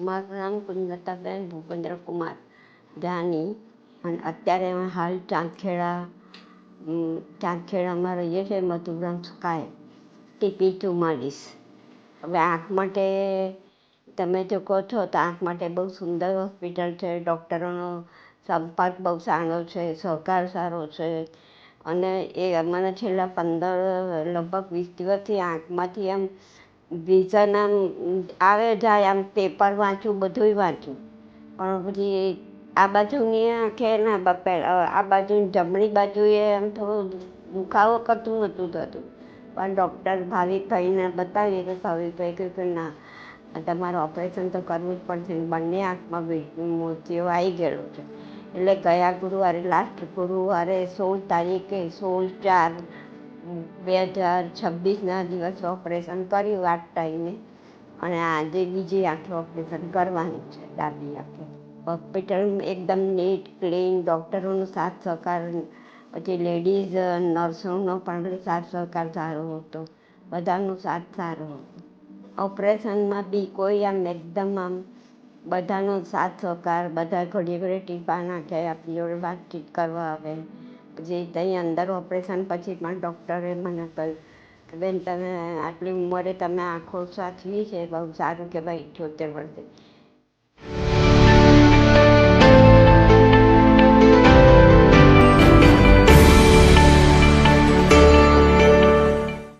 મારું નામ કુંદલતાબેન ભૂપેન્દ્રકુમાર જાની અને અત્યારે અમે હાલ ચાંદખેડામાં રહીએ છીએ મધુગ્રામ સ્કાય TP 44. હવે આંખ માટે તમે જો કહો છો તો આંખ માટે બહુ સુંદર હોસ્પિટલ છે. ડૉક્ટરોનો સંપર્ક બહુ સારો છે, સહકાર સારો છે અને એ અમારા છેલ્લા 15 લગભગ 20 દિવસથી આંખમાંથી આમ વિઝન આમ આવે જાય, આમ પેપર વાંચું બધુંય વાંચું પણ પછી આ બાજુની આંખે ને આ બાજુ જમણી બાજુએ આમ થોડું દુખાવો કરતું નહોતું થતું. પણ ડૉક્ટર ભાવિકભાઈને બતાવીએ તો ભાવિકભાઈ કહ્યું કે ના તમારે ઓપરેશન તો કરવું જ પડશે. બંને આંખમાં મોતિયો આવી ગયેલો છે. એટલે ગયા ગુરુવારે લાસ્ટ ગુરુવારે 16 તારીખે 16/4/2026ના દિવસે ઓપરેશન કર્યું 8 ટાઈમે અને આજે બીજી આંખે ઓપરેશન કરવાનું છે, ડાબી આંખે. હોસ્પિટલ એકદમ નીટ ક્લીન, ડૉક્ટરોનો સાથ સહકાર, પછી લેડીઝ નર્સોનો પણ સાથ સહકાર સારો હતો, બધાનો સાથ સારો હતો. ઓપરેશનમાં બી કોઈ આમ એકદમ આમ બધાનો સાથ સહકાર, બધા ઘડીએ ઘડીએ ટીપાં નાખે, આપણી જોડે વાતચીત કરવા આવે. પછી ત્યાં અંદર ઓપરેશન પછી પણ ડૉક્ટરે મને કહ્યું કે બેન તમે આટલી ઉંમરે તમે આંખો સાચવી છે, બહુ સારું કહેવાય. 78 વર્ષે